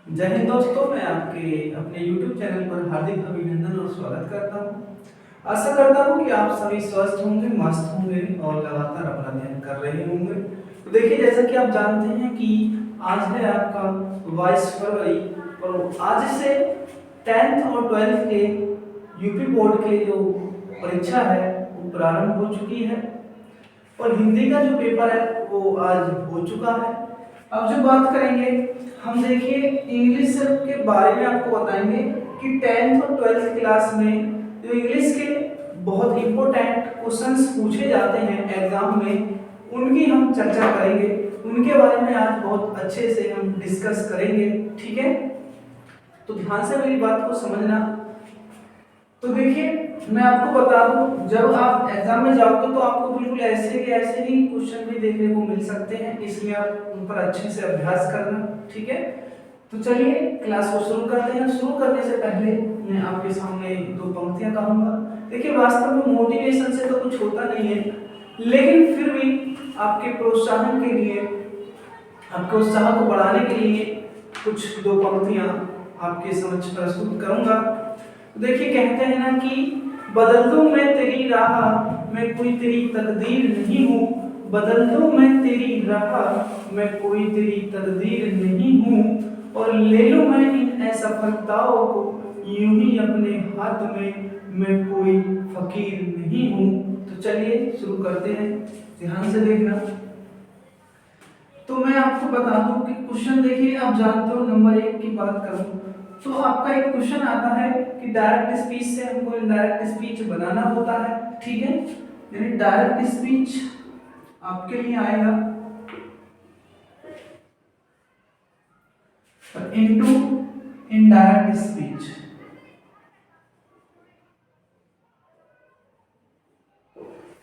जय हिंद दोस्तों, मैं आपके अपने YouTube चैनल पर हार्दिक अभिनंदन और स्वागत करता हूँ। आशा करता हूँ कि आप सभी स्वस्थ होंगे, मस्त होंगे और लगातार अपना अध्ययन कर रहे होंगे। तो देखिए, जैसा कि आप जानते हैं कि आज है आपका 22 फरवरी और आज से 10th और 12th के यूपी बोर्ड के जो परीक्षा है वो प्रारंभ हो चुकी है और हिंदी का जो पेपर है वो आज हो चुका है। अब जो बात करेंगे हम, देखिए इंग्लिश के बारे में आपको बताएंगे कि 10th और 12th क्लास में जो इंग्लिश के बहुत इंपॉर्टेंट क्वेश्चंस पूछे जाते हैं एग्जाम में, उनकी हम चर्चा करेंगे। उनके बारे में आज बहुत अच्छे से हम डिस्कस करेंगे, ठीक है? तो ध्यान से मेरी बात को समझना। तो देखिए, मैं आपको बता दूं, जब आप एग्जाम में जाओगे तो आपको बिल्कुल ऐसे के ऐसे ही क्वेश्चन भी देखने को मिल सकते हैं, इसलिए आप उन पर अच्छे से अभ्यास करना, ठीक है? तो चलिए क्लास को शुरू करते हैं। शुरू करने से पहले मैं आपके सामने दो पंक्तियां कहूंगा। देखिए, वास्तव में मोटिवेशन से तो कुछ होता नहीं है, लेकिन फिर भी आपके प्रोत्साहन के लिए, आपके उत्साह को बढ़ाने के लिए कुछ दो पंक्तियां आपके समक्ष प्रस्तुत करूंगा। देखिए, कहते हैं ना कि बदल दूं मैं तेरी राह, मैं कोई तेरी तकदीर नहीं हूँ। बदल दूं मैं तेरी राह, मैं कोई तेरी तकदीर नहीं हूँ। और ले लूं मैं इन असफलताओं को यूं ही अपने हाथ में, मैं कोई फकीर नहीं हूँ। तो चलिए शुरू करते हैं, ध्यान से देखना। तो मैं आपको बता दूं कि क्वेश्चन, देखिए आप जानते हो, नंबर 1 की बात करूं तो आपका एक क्वेश्चन आता है कि डायरेक्ट स्पीच से हमको इनडायरेक्ट स्पीच बनाना होता है, ठीक है? यानी डायरेक्ट स्पीच आपके लिए आएगा इनटू इनडायरेक्ट स्पीच।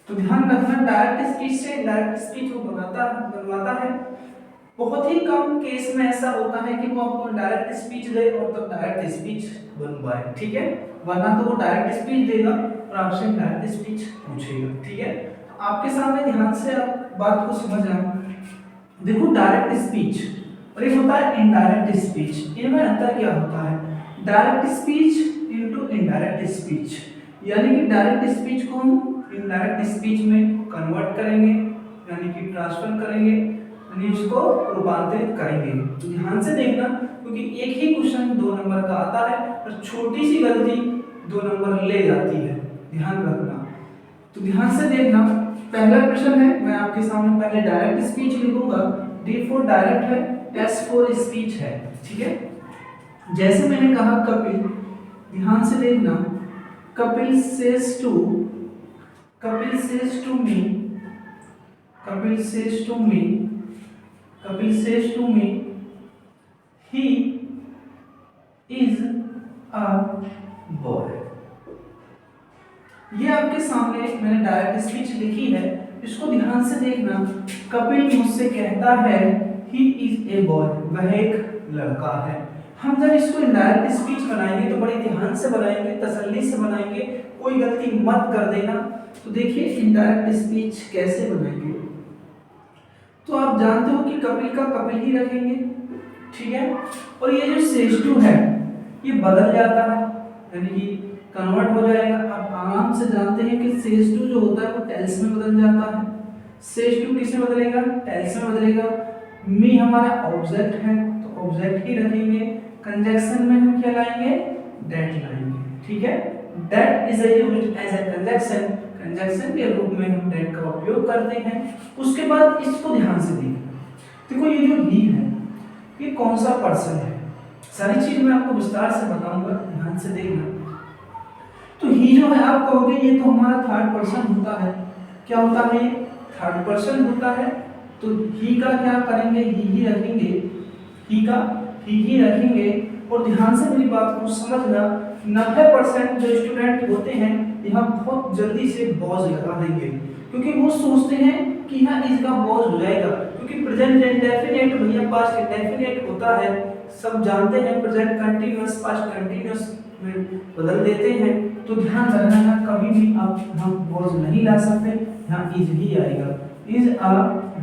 तो ध्यान रखना, डायरेक्ट स्पीच से इनडायरेक्ट स्पीच वो बनवाता है। बहुत ही कम केस में ऐसा होता है कि वो आपको डायरेक्ट स्पीच दे और तब डायरेक्ट स्पीच बनवाए, ठीक है? वरना तो वो डायरेक्ट स्पीच देगा और आपसे डायरेक्ट स्पीच पूछेगा, ठीक है? तो आपके सामने ध्यान से आप बात को समझना। देखो, डायरेक्ट स्पीच और एक होता है इनडायरेक्ट स्पीच, इनमें अंतर क्या होता है? Direct speech into indirect speech, यानी कि डायरेक्ट स्पीच को हम इनडायरेक्ट स्पीच में कन्वर्ट करेंगे, यानी कि ट्रांसफर करेंगे, उसको रूपांतरित करेंगे। तो ध्यान से देखना, क्योंकि एक ही क्वेश्चन 2 नंबर का आता है और छोटी सी गलती 2 नंबर ले जाती है, ध्यान रखना। तो ध्यान से देखना, पहला प्रश्न है, मैं आपके सामने पहले डायरेक्ट स्पीच लिखूंगा। डी फॉर डायरेक्ट है, एस फॉर स्पीच है, ठीक है? जैसे मैंने कहा कपिल, ध्यान से देखना, Kapil says to me, Kapil says to me, Kapil says to me, he is a boy. ये आपके सामने मैंने डायरेक्ट स्पीच लिखी है, इसको ध्यान से देखना। कपिल मुझसे कहता है he is a boy, वह एक लड़का है। हम जब इसको इनडायरेक्ट स्पीच बनाएंगे तो बड़े ध्यान से बनाएंगे, तसल्ली से बनाएंगे, कोई गलती मत कर देना। तो देखिए इनडायरेक्ट स्पीच कैसे बनाएंगे। तो आप जानते हो कि कपिल का कपिल ही रखेंगे, ठीक है? और ये जो सेज टू है ये बदल जाता है, यानी कि कन्वर्ट हो जाएगा। आप आराम से जानते हैं कि सेज टू जो होता है वो टेल्स में बदल जाता है। सेज टू किसमें बदलेगा? टेल्स में बदलेगा। मी हमारा ऑब्जेक्ट है तो ऑब्जेक्ट ही रखेंगे। कंजक्शन में हम क्या लाएंगे? दैट लाएंगे, ठीक है? That is used as a conjunction, conjunction के रूप में हम दैट का उपयोग करते हैं। उसके बाद इसको ध्यान से देखना। देखो, ये जो ही है ये कौन सा पर्सन है, सारी चीज मैं आपको विस्तार से बताऊंगा, ध्यान से देखना। तो ही जो है, आप कहोगे ये तो हमारा थर्ड पर्सन होता है। क्या होता है? ये थर्ड पर्सन होता है। तो ही का क्या करेंगे? ही रखेंगे, ही का ही रखेंगे। और ध्यान से मेरी बात को समझना, 90% जो स्टूडेंट होते हैं यहाँ बहुत जल्दी से बॉज लगा देंगे, क्योंकि वो सोचते हैं कि यहाँ इसका बॉज हो जाएगा, क्योंकि प्रेजेंट इंडेफिनिट भैया पास्ट इंडेफिनिट होता है, सब जानते हैं। प्रेजेंट कंटीन्यूअस पास्ट कंटीन्यूअस में बदल देते हैं। तो ध्यान रखना, कभी भी आप यहाँ बॉज नहीं ला सकते, यहाँ इज ही आएगा। इज अ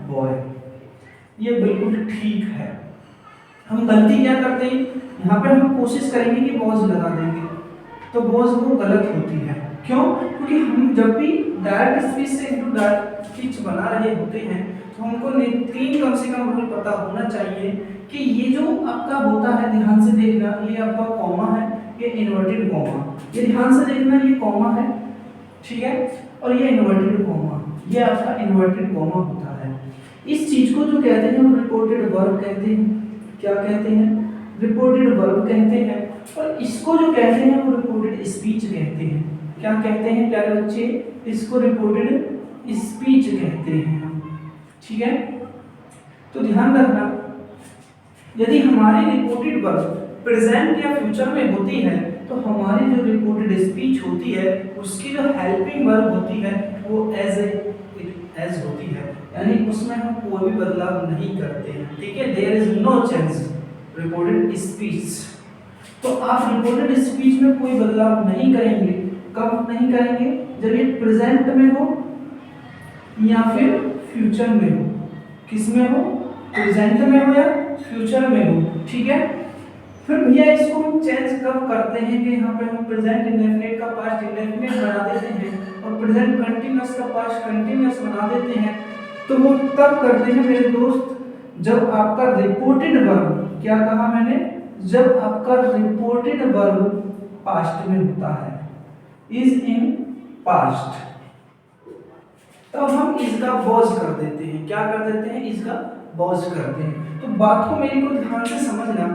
बॉय, ये बिल्कुल ठीक है। हम गलती क्या करते हैं, यहाँ पे हम कोशिश करेंगे कि पॉज लगा देंगे, तो पॉज वो गलत होती है। क्यों? क्योंकि हम जब भी डायरेक्ट स्पीच से इनटू डायरेक्ट स्पीच बना रहे होते हैं तो हमको तीन कम से कम रूल पता होना चाहिए कि ये जो आपका होता है, ध्यान से देखना, ये आपका कॉमा है, ये इन्वर्टेड कॉमा, ये ध्यान से देखना, ये कॉमा है, ठीक है, और ये इन्वर्टेड कॉमा, ये आपका इन्वर्टेड कॉमा होता है। इस चीज को जो कहते हैं वो रिपोर्टेड वर्ब कहते हैं। क्या कहते हैं? रिपोर्टेड वर्ब कहते हैं। और इसको जो कहते हैं वो रिपोर्टेड स्पीच कहते हैं। क्या कहते हैं प्यारे बच्चे? इसको रिपोर्टेड स्पीच कहते हैं, ठीक है। तो ध्यान रखना, यदि हमारी रिपोर्टेड वर्ब प्रेजेंट या फ्यूचर में होती है तो हमारी जो रिपोर्टेड स्पीच होती है उसकी जो हेल्पिंग वर्ब होती है वो एज होती है, यानी उसमें हम कोई भी बदलाव नहीं करते हैं, ठीक है। There is no change reported speech. तो आप रिपोर्टेड स्पीच में कोई बदलाव नहीं करेंगे। कब नहीं करेंगे? जब ये प्रेजेंट में हो या फिर फ्यूचर में हो। किस में हो? प्रेजेंट में हो या फ्यूचर में हो, ठीक है। फिर भैया इसको हम चेंज कब करते हैं कि यहाँ पे हम प्रेजेंट इंडेफिनिट का पास्ट इंडेफिनिट बना देते हैं और प्रेजेंट कंटीन्यूअस का पास्ट कंटीन्यूअस बना देते हैं। तो वो तब करते हैं मेरे दोस्त जब आपका रिपोर्टेड वर्ब, क्या कहा मैंने, जब आपका रिपोर्टेड वर्ब पास्ट में होता है, इज इन पास्ट, तब हम इसका वॉज कर देते हैं। क्या कर देते हैं? इसका वॉज करते हैं। तो बात को मेरे को ध्यान से समझना।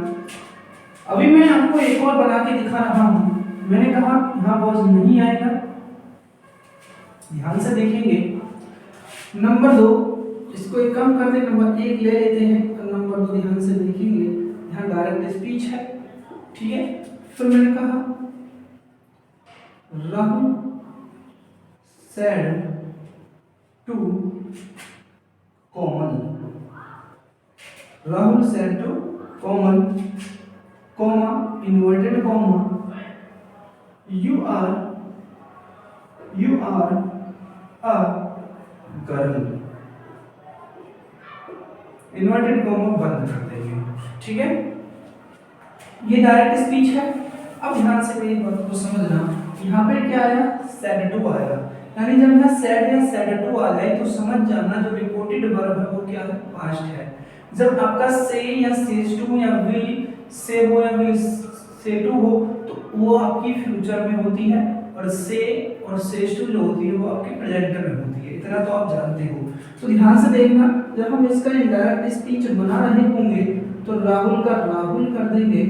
अभी मैं आपको एक और बना के दिखा रहा हूं। मैंने कहा यहाँ वॉज नहीं आएगा, ध्यान से देखेंगे। नंबर 2, इसको एक कम करते, नंबर 1 ले लेते हैं और नंबर 2 ध्यान से देखेंगे। यहाँ डायरेक्ट स्पीच है, ठीक है। फिर मैंने कहा Rahul said to Komal, Rahul said to Komal, comma inverted comma, you are a girl, inverted comma बंद कर देंगे, ठीक है। ये डायरेक्ट स्पीच है। अब ध्यान से मेरी बात को समझना, यहाँ पे क्या आया? said to आया, यानी जब यहाँ said या said to आ जाए तो समझ जाना जो रिपोर्टेड वर्ब है वो क्या है? पास्ट है। जब आपका say या says to या will say हो या will say to हो तो वो आपकी फ्यूचर में होती है, और say और says to जो होती है वो आपके प्रेजेंट में होती है। इतना तो आप जानते हो। तो ध्यान से देखना, जब हम इसका इनडायरेक्ट स्पीच बना रहे होंगे तो राहुल का राहुल कर देंगे।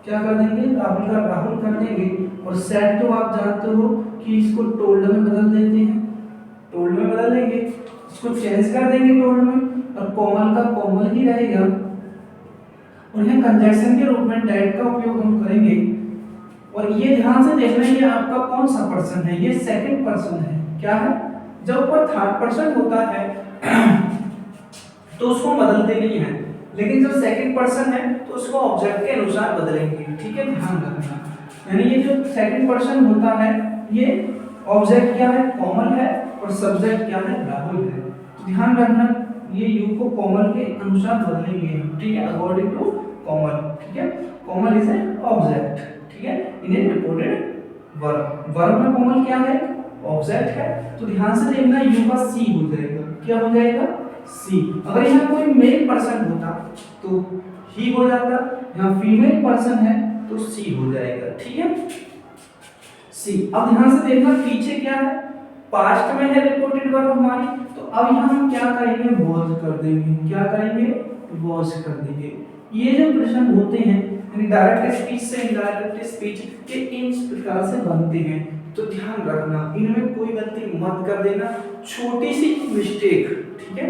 क्या कर देंगे? राहुल का राहुल कर देंगे। और सेड तो आप जानते हो कि इसको टोल्ड में बदल देते हैं, टोल्ड में बदल देंगे, इसको चेंज कर देंगे टोल्ड में, और कोमल का कोमल ही रहेगा। और यहाँ कंजक्शन के रूप में डेड का उपयोग हम करेंगे। और ये ध्यान से देखना, ये आपका कौन सा पर्सन है? ये सेकंड पर्सन है। क्या है? जब ऊपर थर्ड पर्सन होता है तो उसको बदलते नहीं है, लेकिन जब सेकंड पर्सन है तो उसको ऑब्जेक्ट के अनुसार बदलेंगे, ठीक है। ध्यान रखना, यानी ये जो सेकंड पर्सन होता है ये ऑब्जेक्ट क्या है? कोमल है, और सब्जेक्ट क्या है? राहुल है। तो ध्यान रखना, ये यू को कोमल के अनुसार बदलेंगे, ठीक है, अकॉर्डिंग टू कोमल, ठीक है। कोमल इज एन ऑब्जेक्ट, ठीक है, इन ए रिपोर्टेड वर्ब। वर्ब में कोमल क्या है? ऑब्जेक्ट है। तो ध्यान से देखना, यू का सी हो जाएगा। क्या हो जाएगा? सी। अगर यहाँ कोई मेल पर्सन होता तो ही हो जाता, यहाँ फीमेल पर्सन है तो सी हो जाएगा, ठीक है, सी। अब ध्यान से देखना, पीछे क्या है? पास्ट में है रिपोर्टेड वर्ब हमारी, तो अब यहाँ हम क्या करेंगे? वॉज कर देंगे। क्या करेंगे? वॉज कर देंगे। ये जो प्रश्न होते हैं यानी डायरेक्ट स्पीच से इनडायरेक्ट स्पीच के इन प्रकार से बनते हैं। तो ध्यान रखना, इनमें कोई गलती मत कर देना। छोटी सी मिस्टेक, ठीक है,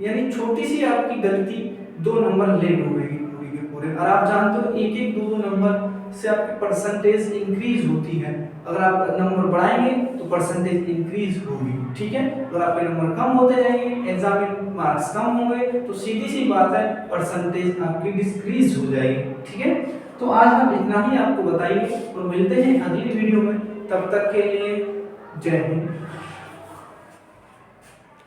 यानी छोटी सी आपकी गलती 2 नंबर लेट हो गई पूरी के पूरे। और आप जानते हो 1-1 2-2 नंबर से आपकी परसेंटेज इंक्रीज होती है। अगर आप नंबर बढ़ाएंगे तो परसेंटेज इंक्रीज होगी, ठीक है। अगर आपके नंबर कम होते जाएंगे, एग्जाम में मार्क्स कम होंगे, तो सीधी सी बात है परसेंटेज आपकी डिक्रीज हो जाएगी, ठीक है। तो आज हम इतना ही आपको बताएंगे और मिलते हैं अगली वीडियो में। तब तक के लिए जय हिंद।